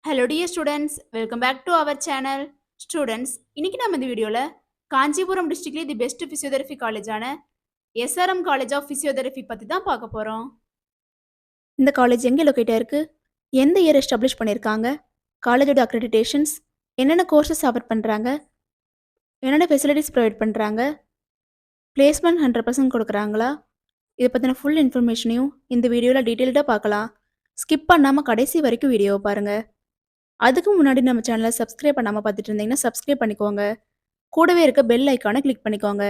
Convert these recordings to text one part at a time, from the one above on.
Hello dear students, welcome back to our channel. Students, இன்னைக்கு நம்ம இந்த வீடியோல காஞ்சிபுரம் டிஸ்ட்ரிக்ட்ல தி பெஸ்ட் பிசியோதெரபி காலேஜான எஸ்ஆர்எம் காலேஜ் ஆஃப் பிசியோதெரபி பத்தி தான் பார்க்க போறோம். இந்த காலேஜ் எங்க லொகேட் ஆயிருக்கு, எந்த இயர் எஸ்டாப்ளிஷ் பண்ணிருக்காங்க, காலேஜோட அக்ரெடிடேஷன்ஸ், என்னென்ன கோர்சஸ் ஆஃபர் பண்றாங்க, என்னென்ன ஃபெசிலிட்டிஸ் ப்ரொவைட் பண்றாங்க, பிளேஸ்மெண்ட் 100% கொடுக்குறாங்களா, இதை பற்றின ஃபுல் இன்ஃபர்மேஷனையும் இந்த வீடியோவில் டீட்டெயில்டாக பார்க்கலாம். ஸ்கிப் பண்ணாமல் கடைசி வரைக்கும் வீடியோவை பாருங்கள். அதுக்கு முன்னாடி நம்ம சேனலை சப்ஸ்கிரைப் பண்ணாமல் பார்த்துட்டு இருந்தீங்கன்னா சப்ஸ்கிரைப் பண்ணிக்கோங்க. கூடவே இருக்க பெல் ஐக்கானை கிளிக் பண்ணிக்கோங்க.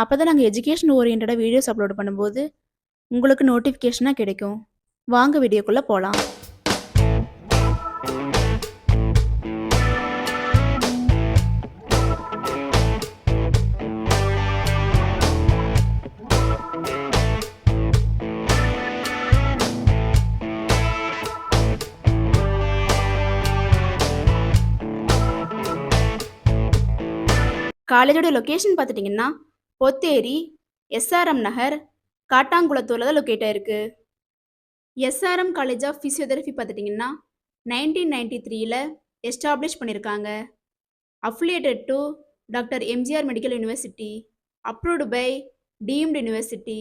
அப்போ தான் நாங்கள் எஜுகேஷன் ஓரியன்டாக வீடியோஸ் அப்லோட் பண்ணும்போது உங்களுக்கு நோட்டிஃபிகேஷனாக கிடைக்கும். வாங்க வீடியோக்குள்ளே போகலாம். காலேஜோட லொக்கேஷன் பார்த்துட்டிங்கன்னா பொத்தேரி, எஸ்ஆர்எம் நகர், காட்டாங்குளத்தூரில் தான் லொக்கேட் ஆயிருக்கு. எஸ்ஆர்எம் காலேஜ் ஆஃப் ஃபிசியோதெரபி பார்த்துட்டிங்கன்னா 1993ல் எஸ்டாப்ளிஷ் பண்ணியிருக்காங்க. Affiliated to doctor MGR medical university, approved by deemed university.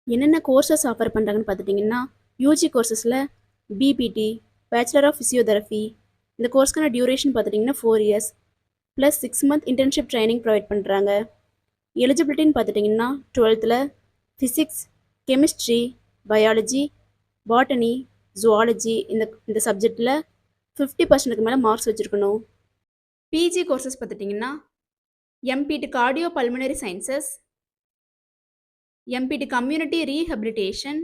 என்னென்ன கோர்சஸ் ஆஃபர் பண்ணுறாங்கன்னு பார்த்துட்டிங்கன்னா யூஜி கோர்சஸில் பிபிடி, பேச்சுலர் ஆஃப் ஃபிசியோதெரபி, இந்த கோர்ஸ்க்கான டியூரேஷன் பார்த்துட்டிங்கன்னா 4 years plus 6 month internship training provide பண்ணுறாங்க. எலிஜிபிலிட்டின்னு பார்த்துட்டிங்கன்னா 12th physics, chemistry, biology, botany, zoology இந்த சப்ஜெக்டில் 50%க்கு மேலே மார்க்ஸ் வச்சுருக்கணும். பிஜி கோர்சஸ் பார்த்துட்டிங்கன்னா MPT cardio pulmonary sciences, MPT community rehabilitation,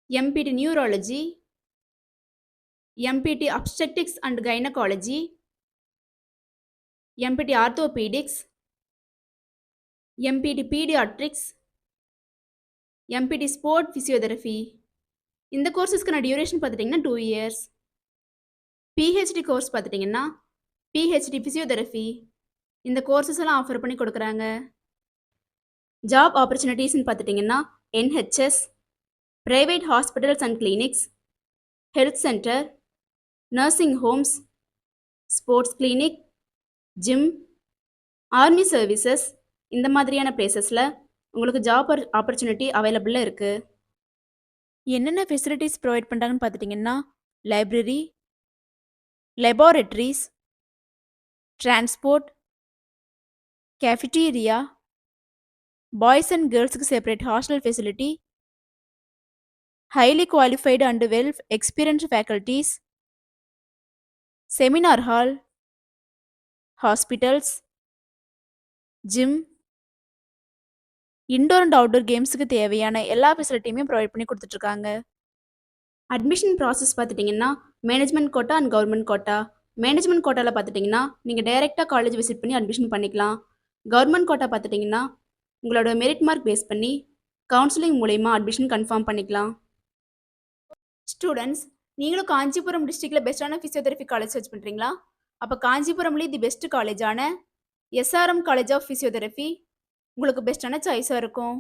MPT neurology, MPT obstetrics and gynaecology, MPT orthopaedics, MPT paediatrics, MPT sport physiotherapy. இந்த கோர்சஸ்க்கான டியூரேஷன் பார்த்துட்டிங்கன்னா 2 இயர்ஸ். பிஹெச்டி கோர்ஸ் பார்த்துட்டிங்கன்னா பிஹெச்டி ஃபிசியோதெரபி. இந்த கோர்சஸ் எல்லாம் ஆஃபர் பண்ணி கொடுக்குறாங்க. ஜாப் ஆப்பர்ச்சுனிட்டிஸ்ன்னு பார்த்துட்டிங்கன்னா NHS, private hospitals and clinics, health centre, nursing homes, sports clinic, gym, army services, இந்த மாதிரியான பிளேசஸில் உங்களுக்கு ஜாப் ஆப்பர்ச்சுனிட்டி அவைலபிளாக இருக்குது. என்னென்ன ஃபெசிலிட்டிஸ் ப்ரொவைட் பண்ணுறாங்கன்னு பார்த்துட்டிங்கன்னா library, laboratories, transport, cafeteria, boys and கேர்ள்ஸுக்கு separate hostel facility, highly qualified and well experienced faculties, seminar hall, hospitals, gym, indoor and outdoor கேம்ஸுக்கு தேவையான எல்லா ஃபெசிலிட்டியுமே ப்ரொவைட் பண்ணி கொடுத்துட்ருக்காங்க. அட்மிஷன் ப்ராசஸ் பார்த்துட்டிங்கன்னா management quota and government quota. Management கோட்டாவில் பார்த்துட்டிங்கன்னா நீங்கள் டைரெக்டாக காலேஜ் விசிட் பண்ணி அட்மிஷன் பண்ணிக்கலாம். கவர்மெண்ட் கோட்டா பார்த்துட்டிங்கன்னா உங்களோட மெரிட் மார்க் பேஸ் பண்ணி கவுன்சிலிங் மூலயமா அட்மிஷன் கன்ஃபார்ம் பண்ணிக்கலாம். ஸ்டூடெண்ட்ஸ், நீங்களும் காஞ்சிபுரம் டிஸ்ட்ரிக்டில் பெஸ்ட்டான ஃபிசியோதெரபி காலேஜ் சர்ச் பண்ணுறீங்களா? அப்போ காஞ்சிபுரம்லேயே தி பெஸ்ட் காலேஜான எஸ்ஆர்எம் காலேஜ் ஆஃப் ஃபிசியோதெரபி உங்களுக்கு பெஸ்ட்டான சாய்ஸாக இருக்கும்.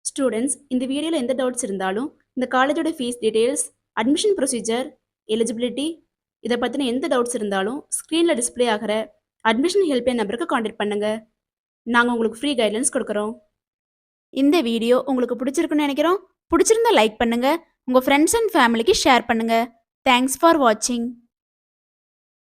ஸ்டூடெண்ட்ஸ், இந்த வீடியோவில் எந்த டவுட்ஸ் இருந்தாலும் இந்த காலேஜோட fees details, admission procedure, eligibility, இதை பற்றின எந்த டவுட்ஸ் இருந்தாலும் ஸ்க்ரீனில் டிஸ்பிளே ஆகிற அட்மிஷன் ஹெல்ப்லைன் நம்பருக்கு காண்டாக்ட் பண்ணுங்கள். நாங்கள் உங்களுக்கு ஃப்ரீ கைட்லைன்ஸ் கொடுக்குறோம். இந்த வீடியோ உங்களுக்கு பிடிச்சிருக்குன்னு நினைக்கிறோம். பிடிச்சிருந்தா லைக் பண்ணுங்கள், உங்கள் ஃப்ரெண்ட்ஸ் அண்ட் ஃபேமிலிக்கு ஷேர் பண்ணுங்கள். தேங்க்ஸ் ஃபார் வாட்சிங்.